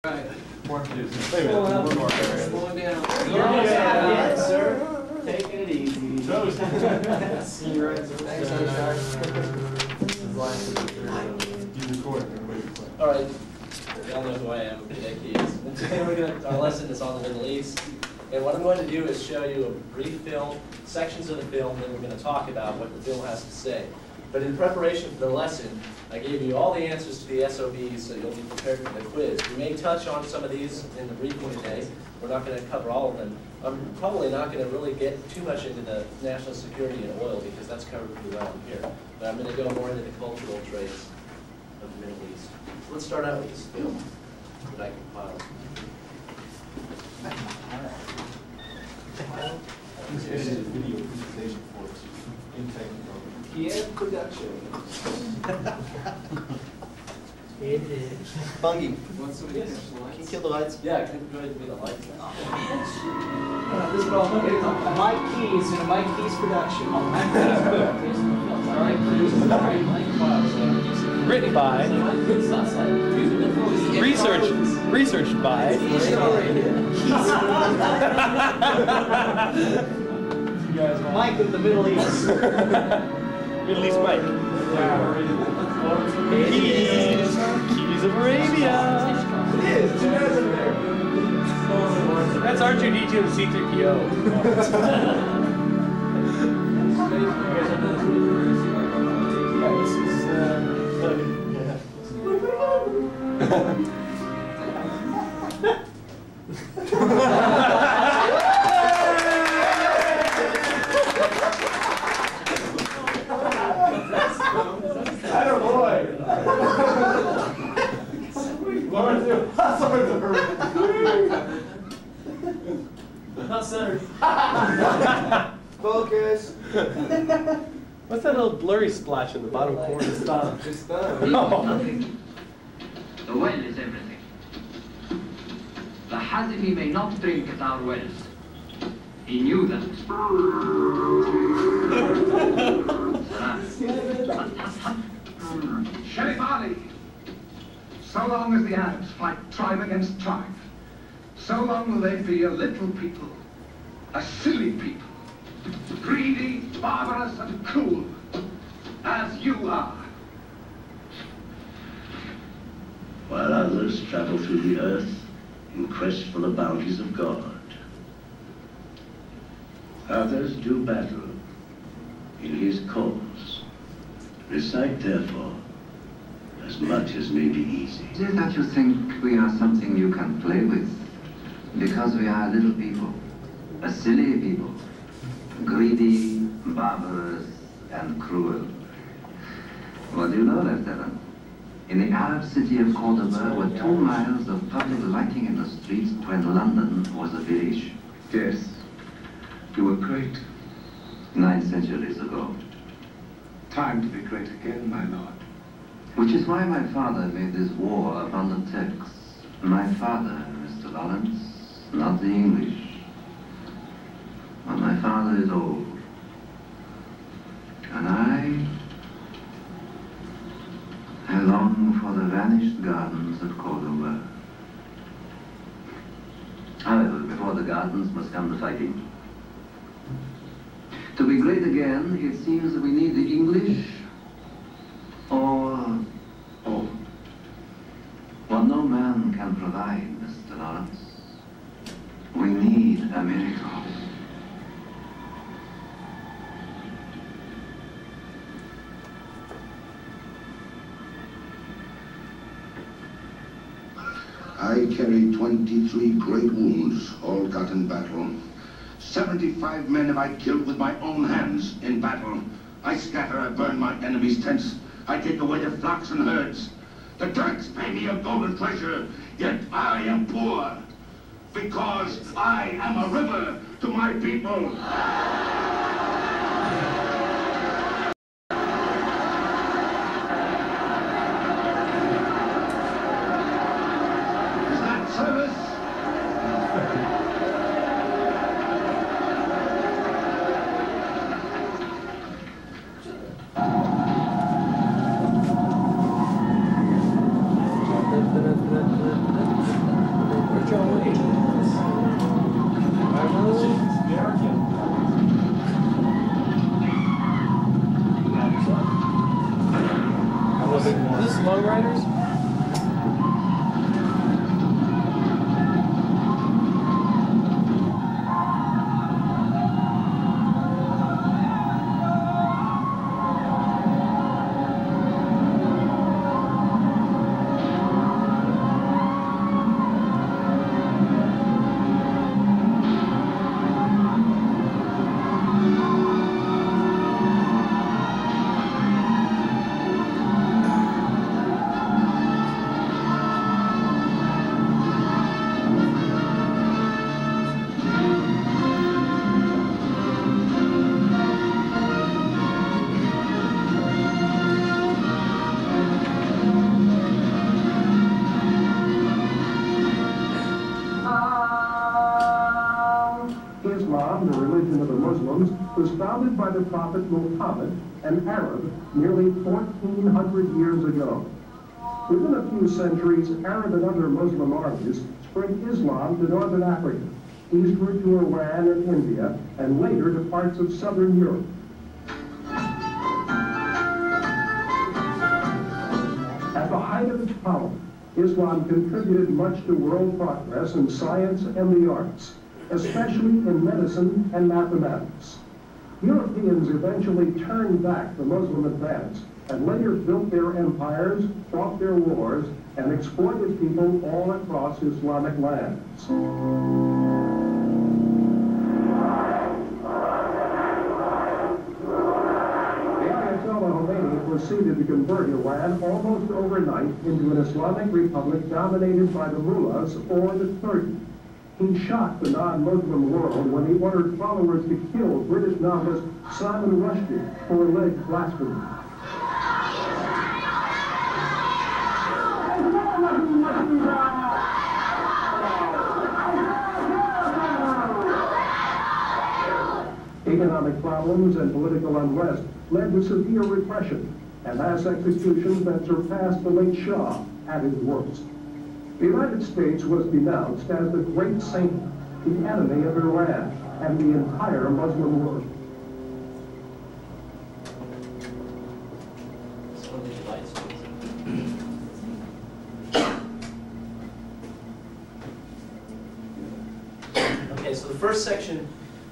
Right. Slow down. Yeah, sir. Take it easy. Toast. See you right. Thanks, All right. Y'all know who I am. I'm Keays. And today our lesson is on the Middle East. And what I'm going to do is show you a brief film, sections of the film, and we're going to talk about what the film has to say. But in preparation for the lesson, I gave you all the answers to the SOBs so you'll be prepared for the quiz. We may touch on some of these in the briefing today. We're not going to cover all of them. I'm probably not going to really get too much into the national security and oil because that's covered pretty well here. But I'm going to go more into the cultural traits of the Middle East. So let's start out with this film that I compiled. He's edited a video presentation for us in technical. Keays production. Bungie, Want somebody to catch the can you lights? kill the lights? Yeah, go ahead and be the lights. This called Mike Keays in a Mike Keays production. Written by, researched by. Mike of the Middle East. Middle East Mike. Keys of Arabia. It is. Two guys in there. That's R2D2 and C3PO. Yeah, this is Not centered. Focus. What's that little blurry splash in the bottom corner? Just stop. Just stop. The well is everything. The Hazimi may not drink at our wells. He knew that. Sharif Ali, so long as the Arabs fight tribe against tribe, so long will they be a little people, a silly people, greedy, barbarous, and cruel, as you are. While others travel through the earth in quest for the bounties of God. Others do battle in his cause. Recite, therefore, as much as may be easy. Is it that you think we are something you can play with? Because we are little people, a silly people, greedy, barbarous, and cruel. What do you know, Lieutenant? In the Arab city of Cordoba were 2 miles of public lighting in the streets when London was a village. Yes, you were great. 9 centuries ago. Time to be great again, my lord. Which is why my father made this war upon the Turks. My father, Mr. Lawrence, not the English. But my father is old. And I long for the vanished gardens of Cordoba. However, before the gardens must come the fighting. To be great again, it seems that we need the English or what no man can provide, Mr. Lawrence. We need a miracle. I carry 23 great wounds, all got in battle. 75 men have I killed with my own hands in battle. I scatter, I burn my enemies' tents. I take away their flocks and herds. The Turks pay me a golden treasure, yet I am poor. Because I am a river to my people. Is that service? Islam, the religion of the Muslims, was founded by the Prophet Muhammad, an Arab, nearly 1,400 years ago. Within a few centuries, Arab and other Muslim armies spread Islam to northern Africa, eastward to Iran and India, and later to parts of southern Europe. At the height of its power, Islam contributed much to world progress in science and the arts, especially in medicine and mathematics. Europeans eventually turned back the Muslim advance and later built their empires, fought their wars, and exploited people all across Islamic lands. Proceeded to convert Iran almost overnight into an Islamic republic dominated by the mullahs or the clergy. He shocked the non-Muslim world when he ordered followers to kill British novelist Salman Rushdie for alleged blasphemy. Economic problems and political unrest led to severe repression and mass executions that surpassed the late Shah at his worst. The United States was denounced as the great Satan, the enemy of Iran and the entire Muslim world. Okay, so the first section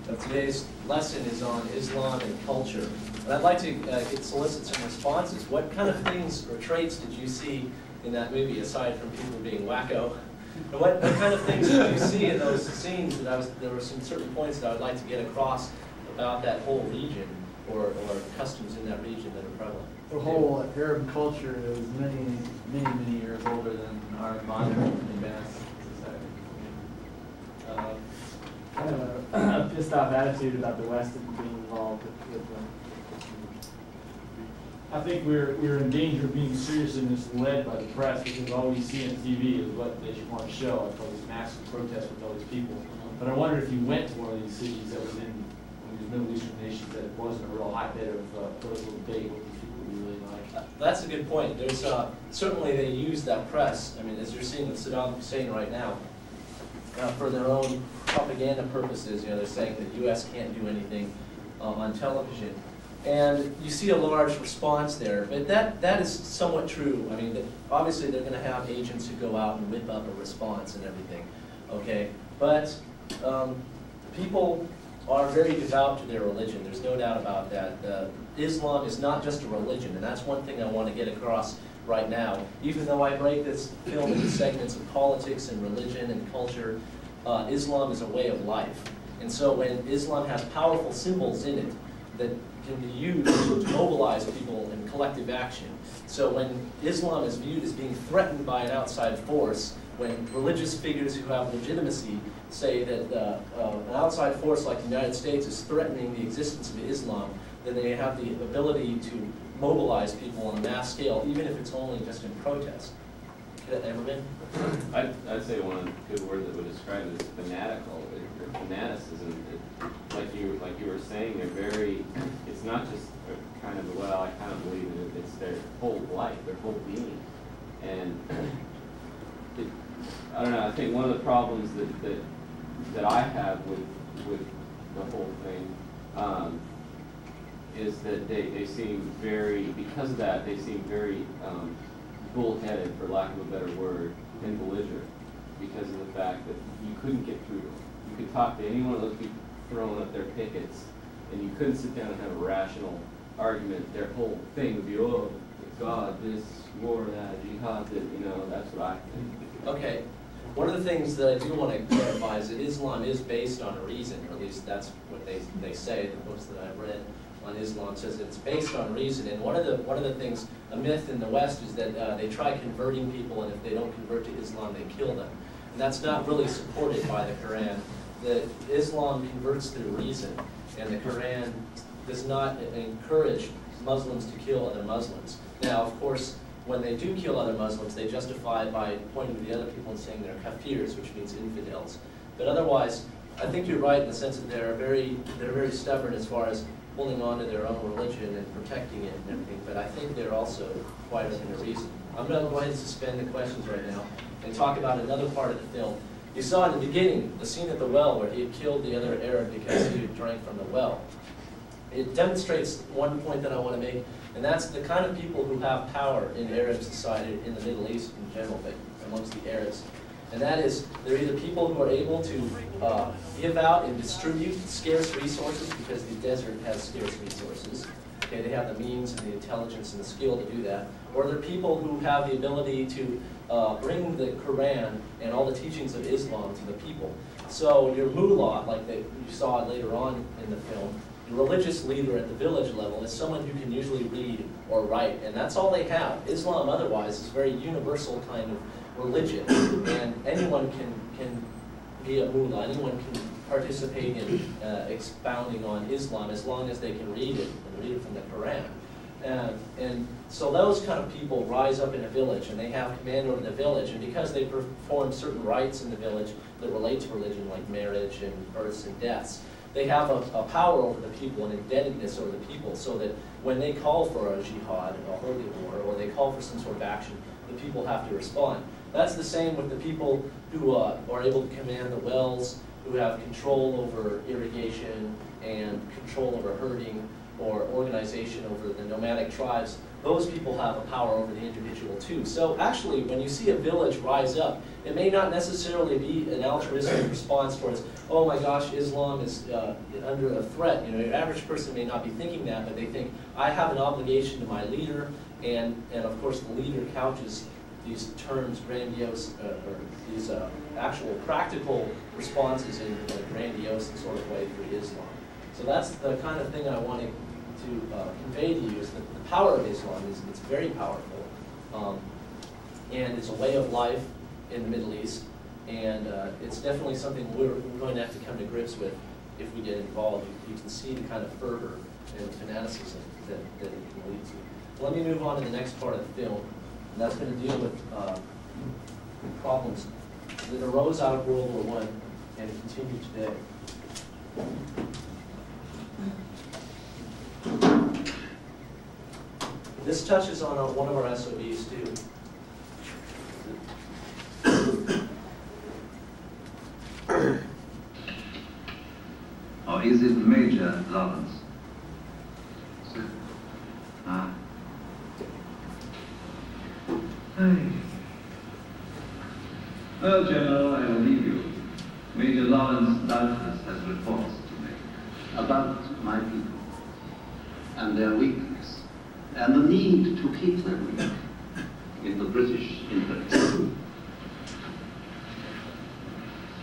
of today's lesson is on Islam and culture. And I'd like to solicit some responses. What kind of things or traits did you see in that movie, aside from people being wacko? And what kind of things did you see in those scenes there were some certain points that I would like to get across about that whole region or customs in that region that are prevalent? The whole Arab culture is many years older than our modern advanced society. Kind of a pissed off attitude about the West and being involved with them. I think we're in danger of being seriously misled by the press because all we see on TV is what they want to show, like all these massive protests with all these people. But I wonder if you went to one of these cities that was in one of these Middle Eastern nations that it wasn't a real hotbed of political debate, what these people would really like. That's a good point. There's certainly they use that press. I mean, as you're seeing with Saddam Hussein right now, for their own propaganda purposes, they're saying that the U.S. can't do anything on television. And you see a large response there, but that is somewhat true. I mean, obviously they're going to have agents who go out and whip up a response and everything, okay? But people are very devout to their religion. There's no doubt about that. Islam is not just a religion, and that's one thing I want to get across right now. Even though I break this film into segments of politics and religion and culture, Islam is a way of life. And so when Islam has powerful symbols in it that can be used to mobilize people in collective action. So when Islam is viewed as being threatened by an outside force, when religious figures who have legitimacy say that an outside force like the United States is threatening the existence of Islam, then they have the ability to mobilize people on a mass scale, even if it's only just in protest. Ever been? I'd say one good word that would describe it is fanatical, or fanaticism. Like you were saying, they're very, it's not just kind of, well, I kind of believe in it, it's their whole life, their whole being. And I don't know, I think one of the problems that I have with the whole thing is that they seem very, because of that, they seem very bullheaded, for lack of a better word, and belligerent, because of the fact that you couldn't get through them. You could talk to any one of those people throwing up their pickets, and you couldn't sit down and have a rational argument. Their whole thing would be, oh, God, this, war, that, jihad, that, that's what I think. Okay. One of the things that I do want to clarify is that Islam is based on a reason, or at least that's what they say. The books that I've read on Islam says that it's based on reason. And one of the things, a myth in the West, is that they try converting people, and if they don't convert to Islam, they kill them. And that's not really supported by the Quran. That Islam converts through reason, and the Quran does not encourage Muslims to kill other Muslims. Now, of course, when they do kill other Muslims, they justify it by pointing to the other people and saying they're kafirs, which means infidels. But otherwise, I think you're right in the sense that they're very stubborn as far as holding on to their own religion and protecting it and everything, but I think they're also quite within a reason. I'm going to go ahead and suspend the questions right now and talk about another part of the film. You saw in the beginning the scene at the well where he had killed the other Arab because he had drank from the well. It demonstrates one point that I want to make, and that's the kind of people who have power in Arab society, in the Middle East in general, but amongst the Arabs. And that is, they're either people who are able to give out and distribute scarce resources because the desert has scarce resources. Okay, they have the means and the intelligence and the skill to do that. Or they're people who have the ability to bring the Quran and all the teachings of Islam to the people. So your mullah, like you saw later on in the film, the religious leader at the village level is someone who can usually read or write, and that's all they have. Islam otherwise is a very universal kind of religion, and anyone can be a mullah, anyone can participate in expounding on Islam as long as they can read it, and read it from the Quran. And so those kind of people rise up in a village, and they have command over the village, and because they perform certain rites in the village that relate to religion, like marriage and births and deaths, they have a power over the people, an indebtedness over the people, so that when they call for a jihad, a holy war, or they call for some sort of action, the people have to respond. That's the same with the people who are able to command the wells, who have control over irrigation and control over herding, or organization over the nomadic tribes. Those people have a power over the individual too. So actually, when you see a village rise up, it may not necessarily be an altruistic response towards, oh my gosh, Islam is under a threat. You know, your average person may not be thinking that, but they think, I have an obligation to my leader, and of course the leader couches these terms, grandiose, or these actual practical responses in a grandiose and sort of way through Islam. So that's the kind of thing I wanted to convey to you, is that the power of Islam is it's very powerful. And it's a way of life in the Middle East, and it's definitely something we're going to have to come to grips with if we get involved. You can see the kind of fervor and fanaticism that it can lead to. Let me move on to the next part of the film, and that's going to deal with problems that arose out of World War I and continue today. This touches on one of our SOBs too. Or is it Major Lawrence? Well, General, I will leave you. Major Lawrence doubtless has reports to make about my people and their weakness, and the need to keep them weak in the British interest.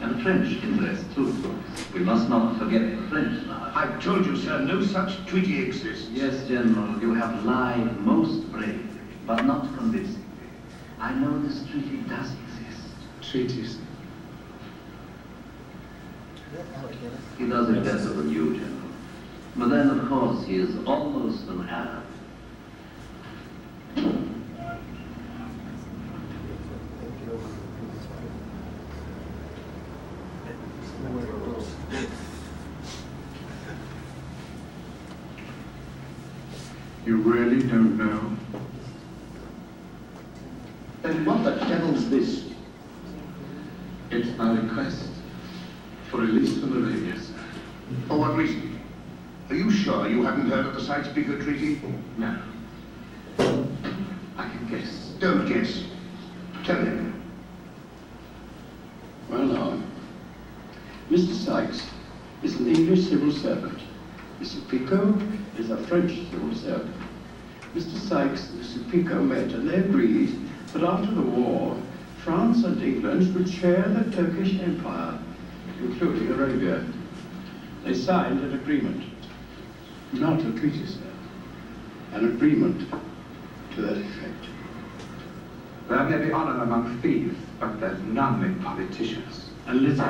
And French interest too. We must not forget the French now. I've told you, sir, no such treaty exists. Yes, General, you have lied most bravely, but not convincingly. I know this treaty does exist. Treaties? He does it better than you, General. But then, of course, he is almost an Arab. You really don't know? Then what the devil's this? It's my request for release from Arabia, sir. For what reason? Are you sure you haven't heard of the Sykes-Picot Treaty? No. I can guess. Don't guess. Tell him. Well, now, Mr. Sykes is an English civil servant. Mr. Picot is a French civil servant. Mr. Sykes and Mr. Picot met, and they agreed that after the war, France and England would share the Turkish Empire, including Arabia. They signed an agreement. Not a treaty, sir. An agreement to that effect. There may be honor among thieves, but there's none in politicians. And listen.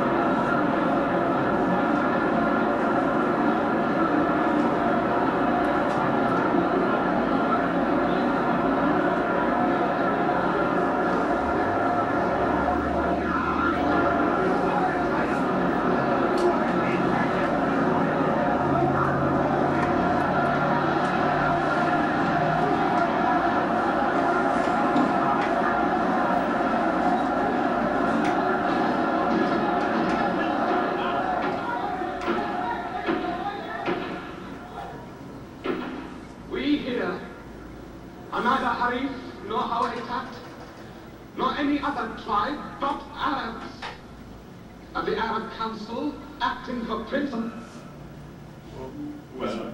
Arab Council acting for Prince. Well,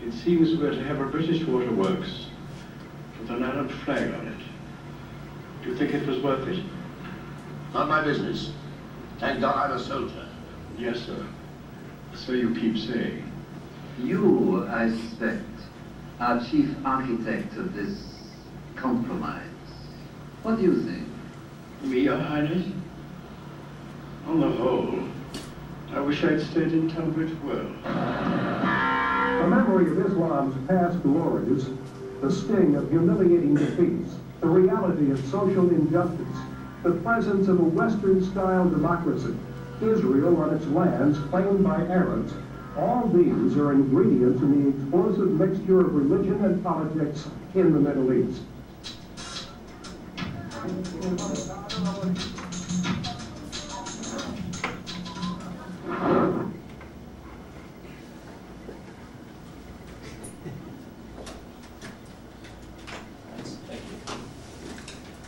it seems we're to have a British waterworks with an Arab flag on it. Do you think it was worth it? Not my business. Thank God I'm a soldier. Yes, sir. So you keep saying. You, I suspect, are chief architect of this compromise. What do you think? Me, Your Highness? On the whole, I wish I'd stayed in Tunbridge Wells. The memory of Islam's past glories, the sting of humiliating defeats, the reality of social injustice, the presence of a Western-style democracy, Israel on its lands claimed by Arabs, all these are ingredients in the explosive mixture of religion and politics in the Middle East.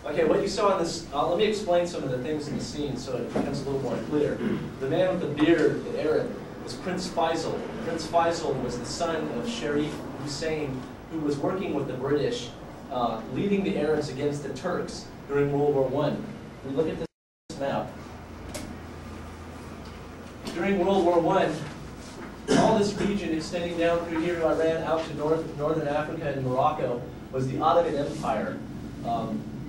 Okay, what you saw in this, let me explain some of the things in the scene so it becomes a little more clear. The man with the beard, the Arab, was Prince Faisal. Prince Faisal was the son of Sharif Hussein, who was working with the British, leading the Arabs against the Turks during World War I. We look at this map. During World War I, all this region extending down through here to Iran, out to northern Africa and Morocco, was the Ottoman Empire.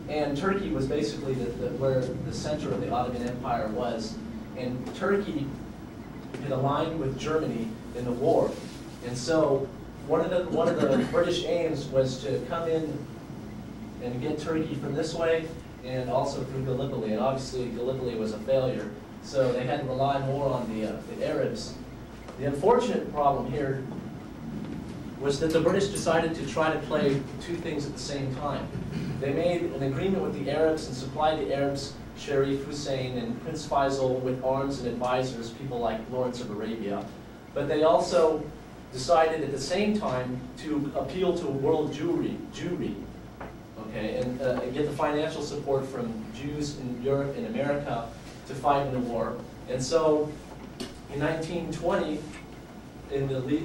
And Turkey was basically where the center of the Ottoman Empire was. And Turkey had aligned with Germany in the war. And so one of the British aims was to come in and get Turkey from this way and also through Gallipoli. And obviously Gallipoli was a failure. So they had to rely more on the Arabs. The unfortunate problem here was that the British decided to try to play two things at the same time. They made an agreement with the Arabs and supplied the Arabs, Sharif Hussein and Prince Faisal, with arms and advisors, people like Lawrence of Arabia. But they also decided at the same time to appeal to world Jewry, okay, and get the financial support from Jews in Europe and America to fight in the war. And so in 1920,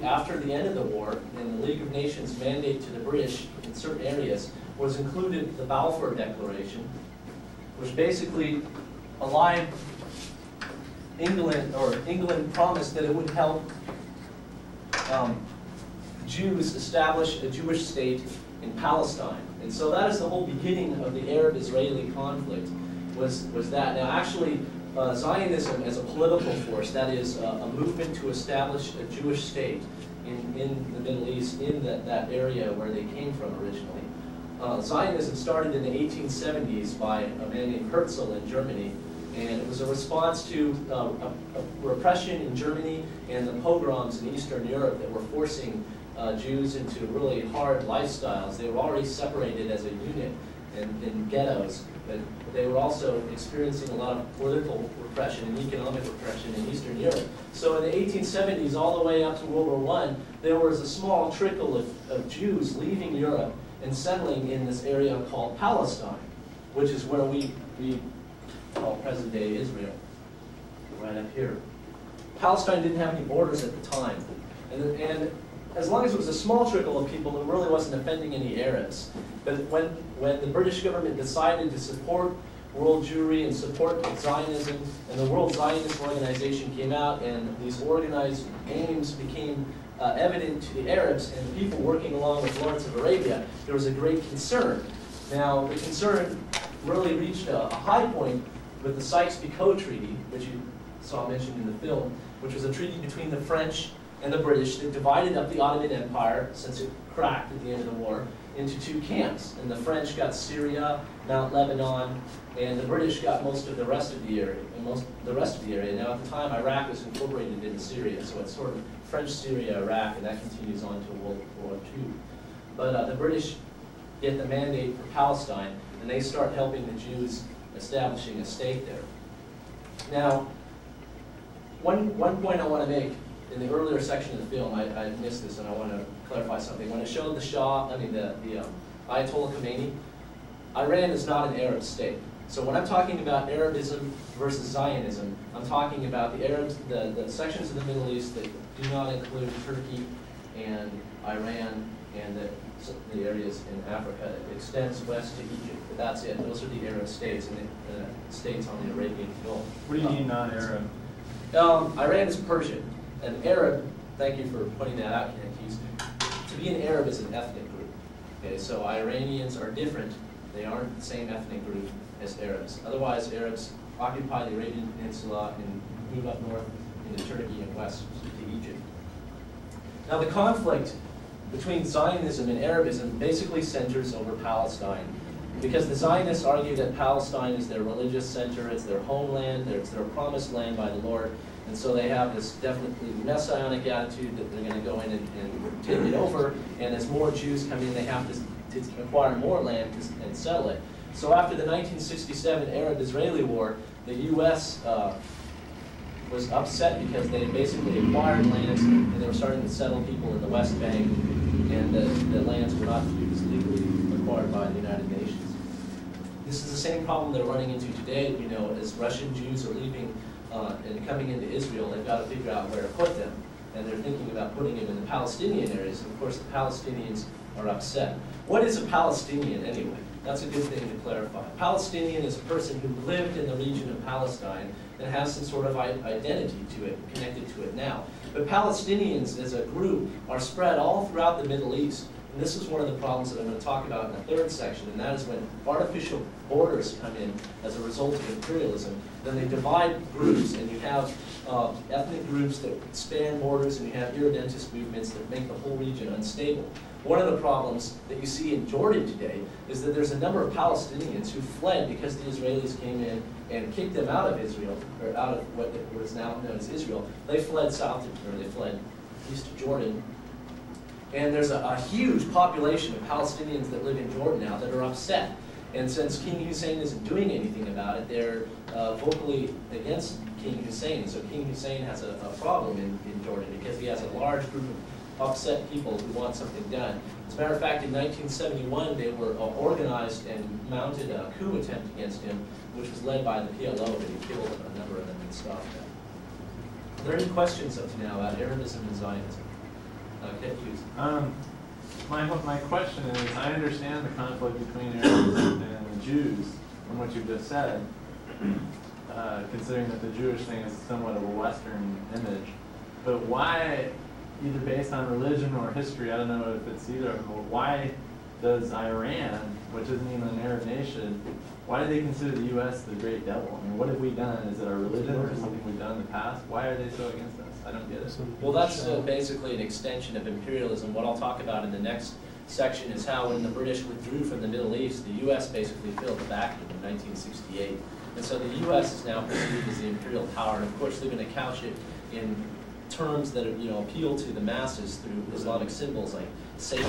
after the end of the war, in the League of Nations mandate to the British in certain areas, was included the Balfour Declaration, which basically allied England promised that it would help Jews establish a Jewish state in Palestine. And so that is the whole beginning of the Arab-Israeli conflict, was that. Now actually, Zionism as a political force, that is a movement to establish a Jewish state in the Middle East, in that area where they came from originally. Zionism started in the 1870s by a man named Herzl in Germany, and it was a response to a repression in Germany and the pogroms in Eastern Europe that were forcing Jews into really hard lifestyles. They were already separated as a unit in ghettos, but they were also experiencing a lot of political repression and economic repression in Eastern Europe. So in the 1870s, all the way up to World War I, there was a small trickle of Jews leaving Europe and settling in this area called Palestine, which is where we call present-day Israel, right up here. Palestine didn't have any borders at the time, and as long as it was a small trickle of people, it really wasn't offending any Arabs. But when the British government decided to support world Jewry and support Zionism, and the World Zionist Organization came out, and these organized aims became evident to the Arabs and the people working along with Lawrence of Arabia, there was a great concern. Now, the concern really reached a high point with the Sykes-Picot Treaty, which you saw mentioned in the film, which was a treaty between the French and the British that divided up the Ottoman Empire, since it cracked at the end of the war, into two camps. And the French got Syria, Mount Lebanon, and the British got most of the rest of the area. Now, at the time, Iraq was incorporated into Syria, so it's sort of French Syria, Iraq, and that continues on to World War II. But the British get the mandate for Palestine, and they start helping the Jews establishing a state there. Now, one point I want to make. In the earlier section of the film, I missed this, and I want to clarify something. When it showed the Ayatollah Khomeini, Iran is not an Arab state. So when I'm talking about Arabism versus Zionism, I'm talking about the Arabs, the sections of the Middle East that do not include Turkey and Iran and the areas in Africa. It extends west to Egypt, but that's it. Those are the Arab states and the states on the Arabian Gulf. What do you mean non-Arab? Iran is Persian. An Arab, thank you for pointing that out, Keays. To be an Arab is an ethnic group. Okay, so Iranians are different. They aren't the same ethnic group as Arabs. Otherwise, Arabs occupy the Arabian Peninsula and move up north into Turkey and west to Egypt. Now, the conflict between Zionism and Arabism basically centers over Palestine, because the Zionists argue that Palestine is their religious center, it's their homeland, it's their promised land by the Lord, and so they have this definitely messianic attitude that they're going to go in and take it over, and as more Jews come in, they have to acquire more land and settle it. So after the 1967 Arab-Israeli War, the U.S. Was upset because they had basically acquired lands and they were starting to settle people in the West Bank, and the lands were not legally acquired by the United Nations. This is the same problem they're running into today, you know, as Russian Jews are leaving and coming into Israel. They've got to figure out where to put them, and they're thinking about putting them in the Palestinian areas, and of course the Palestinians are upset. What is a Palestinian anyway? That's a good thing to clarify. Palestinian is a person who lived in the region of Palestine and has some sort of identity to it, connected to it now. But Palestinians as a group are spread all throughout the Middle East. And this is one of the problems that I'm going to talk about in the third section, and that is when artificial borders come in as a result of imperialism. Then they divide groups, and you have ethnic groups that span borders, and you have irredentist movements that make the whole region unstable. One of the problems that you see in Jordan today is that there's a number of Palestinians who fled because the Israelis came in and kicked them out of Israel, or out of what is now known as Israel. They fled south, or they fled east of Jordan. And there's a huge population of Palestinians that live in Jordan now that are upset. And since King Hussein isn't doing anything about it, they're vocally against King Hussein. So King Hussein has a problem in Jordan because he has a large group of upset people who want something done. As a matter of fact, in 1971, they were organized and mounted a coup attempt against him, which was led by the PLO, but he killed a number of them and stopped them. Are there any questions up to now about Arabism and Zionism? Keays. My question is, I understand the conflict between Arabs and the Jews from what you've just said, considering that the Jewish thing is somewhat of a Western image. But why, either based on religion or history, I don't know if it's either, but why does Iran, which isn't even an Arab nation, why do they consider the U.S. the great devil? I mean, what have we done? Is it our religion or something we've done in the past? Why are they so against us? I don't get it. Well, that's basically an extension of imperialism. What I'll talk about in the next section is how when the British withdrew from the Middle East, the U.S. basically filled the vacuum in 1968. And so the U.S. is now perceived as the imperial power, and of course they're going to couch it in terms that appeal to the masses through Islamic symbols like Satan.